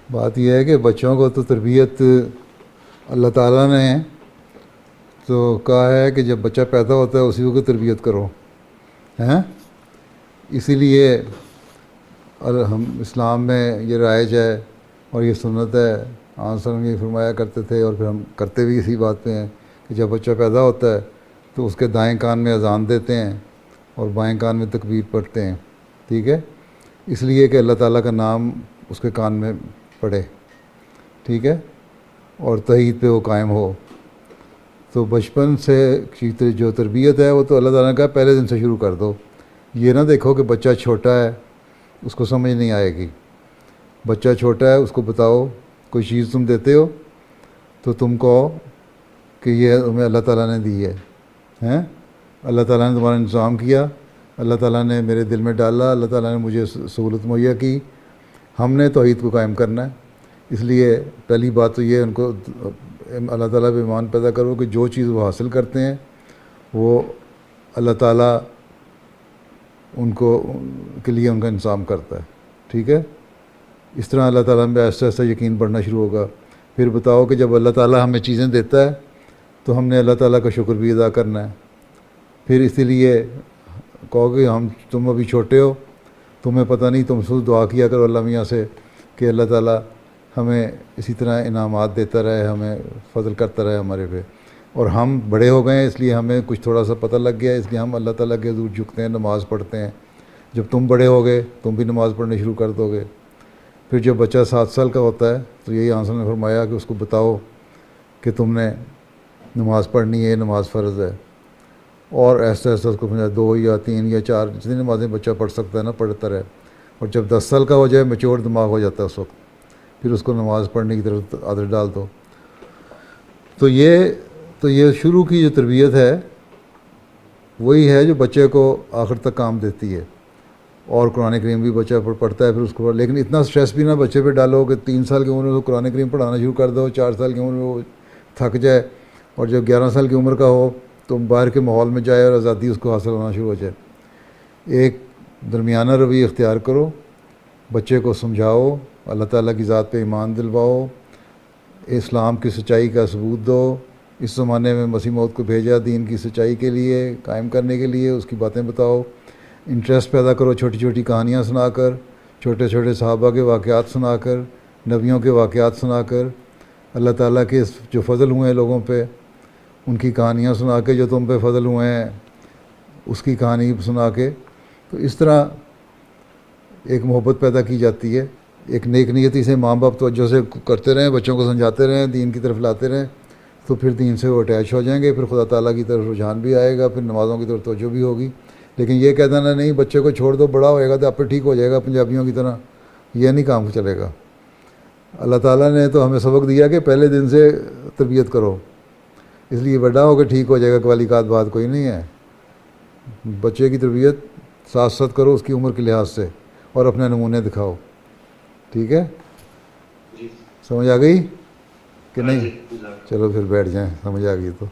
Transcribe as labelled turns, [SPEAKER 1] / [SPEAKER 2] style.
[SPEAKER 1] بات یہ ہے کہ بچوں کو تو تربیت اللہ تعالیٰ نے تو کہا ہے کہ جب بچہ پیدا ہوتا ہے اسی کو تربیت کرو، ہیں؟ اسی لیے ہم اسلام میں یہ رائج ہے اور یہ سنت ہے، آن سلم یہ فرمایا کرتے تھے اور پھر ہم کرتے بھی اسی بات پہ ہیں کہ جب بچہ پیدا ہوتا ہے تو اس کے دائیں کان میں اذان دیتے ہیں اور بائیں کان میں تکبیر پڑھتے ہیں، ٹھیک ہے؟ اس لیے کہ اللہ تعالیٰ کا نام اس کے کان میں پڑھے، ٹھیک ہے، اور توحید پہ وہ قائم ہو۔ تو بچپن سے جو تربیت ہے وہ تو اللہ تعالیٰ نے کہا پہلے دن سے شروع کر دو۔ یہ نہ دیکھو کہ بچہ چھوٹا ہے اس کو سمجھ نہیں آئے گی، بچہ چھوٹا ہے اس کو بتاؤ، کوئی چیز تم دیتے ہو تو تم کہو کہ یہ تمہیں اللہ تعالیٰ نے دی ہے، ہیں؟ اللہ تعالیٰ نے تمہارا انتظام کیا، اللہ تعالیٰ نے میرے دل میں ڈالا، اللہ تعالیٰ نے مجھے سہولت مہیا کی، ہم نے توحید کو قائم کرنا ہے۔ اس لیے پہلی بات تو یہ ان کو اللہ تعالیٰ پہ ایمان پیدا کرو کہ جو چیز وہ حاصل کرتے ہیں وہ اللہ تعالیٰ ان کو کے لیے ان کا انتظام کرتا ہے، ٹھیک ہے؟ اس طرح اللہ تعالیٰ میں آہستہ آہستہ یقین بڑھنا شروع ہوگا۔ پھر بتاؤ کہ جب اللہ تعالیٰ ہمیں چیزیں دیتا ہے تو ہم نے اللہ تعالیٰ کا شکر بھی ادا کرنا ہے۔ پھر اسی لیے کہو کہ تم ابھی چھوٹے ہو، تمہیں پتہ نہیں، تم خود دعا کیا کرو اللہ میاں سے کہ اللہ تعالیٰ ہمیں اسی طرح انعامات دیتا رہے، ہمیں فضل کرتا رہے ہمارے پہ۔ اور ہم بڑے ہو گئے ہیں اس لیے ہمیں کچھ تھوڑا سا پتہ لگ گیا ہے، اس لیے ہم اللہ تعالیٰ کے حضور جھکتے ہیں، نماز پڑھتے ہیں۔ جب تم بڑے ہو گئے تم بھی نماز پڑھنے شروع کر دو گے۔ پھر جب بچہ 7 سال کا ہوتا ہے تو یہی آنسر نے فرمایا کہ اس کو بتاؤ کہ تم نے نماز پڑھنی ہے، نماز فرض ہے، اور ایسا ایسا اس کو 2 یا 3 یا 4 جتنی نمازیں بچہ پڑھ سکتا ہے نا پڑھتا رہے۔ اور جب 10 سال کا ہو جائے میچور دماغ ہو جاتا ہے اس وقت، پھر اس کو نماز پڑھنے کی طرف عادت ڈال دو۔ تو یہ شروع کی جو تربیت ہے وہی ہے جو بچے کو آخر تک کام دیتی ہے۔ اور قرآن کریم بھی بچہ پڑھتا ہے پھر اس کو، لیکن اتنا سٹریس بھی نہ بچے پہ ڈالو کہ 3 سال کی عمر میں قرآن کریم پڑھانا شروع کر دو، 4 سال کی عمر میں وہ تھک جائے، اور جب 11 سال کی عمر کا ہو تو باہر کے ماحول میں جائے اور آزادی اس کو حاصل ہونا شروع ہو جائے۔ ایک درمیانہ رویہ اختیار کرو، بچے کو سمجھاؤ، اللہ تعالیٰ کی ذات پہ ایمان دلواؤ، اسلام کی سچائی کا ثبوت دو۔ اس زمانے میں مسیح موعود کو بھیجا دین کی سچائی کے لیے، قائم کرنے کے لیے، اس کی باتیں بتاؤ۔ انٹرسٹ پیدا کرو چھوٹی چھوٹی کہانیاں سنا کر، چھوٹے چھوٹے صحابہ کے واقعات سنا کر، نبیوں کے واقعات سنا کر، اللہ تعالیٰ کے جو فضل ہوئے ہیں لوگوں پہ ان کی کہانیاں سنا کے، جو تم پہ فضل ہوئے ہیں اس کی کہانی سنا کے۔ تو اس طرح ایک محبت پیدا کی جاتی ہے۔ ایک نیک نیتی سے ماں باپ توجہ سے کرتے رہیں، بچوں کو سمجھاتے رہیں، دین کی طرف لاتے رہیں، تو پھر دین سے وہ اٹیچ ہو جائیں گے، پھر خدا تعالیٰ کی طرف رجحان بھی آئے گا، پھر نمازوں کی طرف توجہ بھی ہوگی۔ لیکن یہ کہہ دینا نہیں بچے کو چھوڑ دو، بڑا ہوئے گا تو آپ پہ ٹھیک ہو جائے گا پنجابیوں کی طرح، یہ نہیں کام چلے گا۔ اللہ تعالیٰ نے تو ہمیں سبق دیا کہ پہلے دن سے تربیت کرو، اس لیے بڑا ہو کے ٹھیک ہو جائے گا قوالی کا بات کوئی نہیں ہے۔ بچے کی تربیت ساتھ ساتھ کرو اس کی عمر کے لحاظ سے، اور اپنے نمونے دکھاؤ، ٹھیک ہے؟
[SPEAKER 2] جی
[SPEAKER 1] سمجھ آ گئی کہ
[SPEAKER 2] ہاں
[SPEAKER 1] نہیں؟
[SPEAKER 2] جی
[SPEAKER 1] چلو پھر بیٹھ جائیں، سمجھ آ گئی تو۔